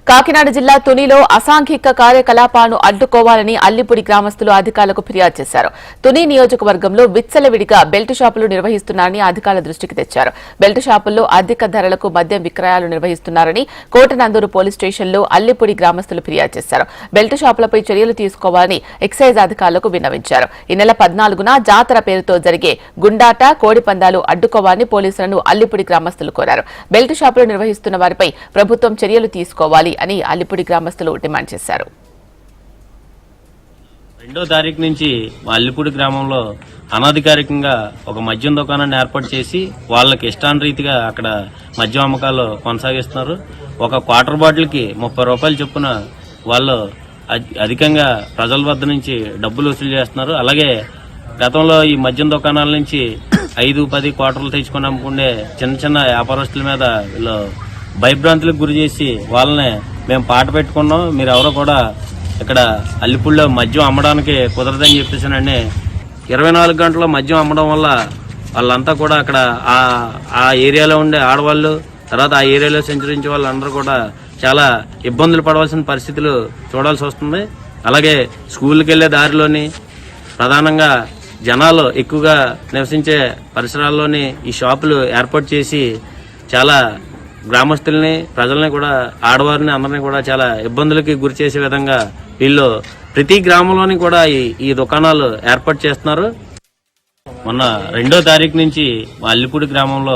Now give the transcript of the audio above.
కాకినాడ జిల్లా తునిలో అసాంఘిక కార్యకలాపాలను అడ్డుకోవాలని అల్లిపుడి గ్రామస్తులు అధికారులకు ఫిర్యాదు చేశారు. తుని నియోజకవర్గంలో విచ్చలవిడిగా బెల్ట్ షాపులు నిర్వహిస్తున్నారని అధికారుల దృష్టికి తెచ్చారు. బెల్ట్ షాపుల్లో అధిక ధరలకు మద్యం విక్రయాలు నిర్వహిస్తున్నారని కోటనందూరు పోలీస్ స్టేషన్లో అల్లిపుడి గ్రామస్తులు ఫిర్యాదు చేశారు. బెల్ట్ షాపులపై చర్యలు తీసుకోవాలని ఎక్సైజ్ అధికారులకు విన్నవించారు. ఈ నెల 14న జాతర పేరుతో జరిగే గుండాట, కోడిపందాలు అడ్డుకోవాలని పోలీసులను అల్లిపుడి గ్రామస్తులు కోరారు. బెల్ట్ షాపులు నిర్వహిస్తున్న వారిపై ప్రభుత్వం చర్యలు తీసుకోవాలి అని అల్లిపుడి గ్రామస్తులు డిమాండ్ చేశారు. 2వ తారీఖు నుంచి అల్లిపుడి గ్రామంలో అనధికారికంగా ఒక మద్యం దుకాణాన్ని ఏర్పాటు చేసి వాళ్ళకి ఇష్టానురీతిగా అక్కడ మద్యం అమ్మకాలు కొనసాగిస్తున్నారు. ఒక క్వార్టర్ బాటిల్కి 30 రూపాయలు చొప్పున వాళ్ళు అధికంగా ప్రజల వద్ద నుంచి డబ్బులు వసూలు చేస్తున్నారు. అలాగే గతంలో ఈ మద్యం దుకాణాల నుంచి 5-10 క్వార్టర్లు తెచ్చుకొని అమ్ముకునే చిన్న చిన్న వ్యాపారస్తుల మీద వీళ్ళు భయభ్రాంతులకు గురి చేసి వాళ్ళని మేము పాట పెట్టుకున్నాం, మీరు ఎవరో కూడా ఇక్కడ అల్లిపుడిలో మద్యం అమ్మడానికి కుదరదని చెప్పేసానండి. 24 గంటల్లో మద్యం అమ్మడం వల్ల వాళ్ళంతా కూడా అక్కడ ఆ ఏరియాలో ఉండే ఆడవాళ్ళు, తర్వాత ఆ ఏరియాలో సంచరించే వాళ్ళందరూ కూడా చాలా ఇబ్బందులు పడవలసిన పరిస్థితులు చూడాల్సి వస్తుంది. అలాగే స్కూల్కి వెళ్లే దారిలోని ప్రధానంగా జనాలు ఎక్కువగా నివసించే పరిసరాల్లోని ఈ షాపులు ఏర్పాటు చేసి చాలా గ్రామస్తుల్ని, ప్రజల్ని కూడా, ఆడవారిని అందరినీ కూడా చాలా ఇబ్బందులకి గురి చేసే విధంగా వీళ్ళు ప్రతి గ్రామంలోని కూడా ఈ దుకాణాలు ఏర్పాటు చేస్తున్నారు. మొన్న 2వ తారీఖు నుంచి అల్లిపుడి గ్రామంలో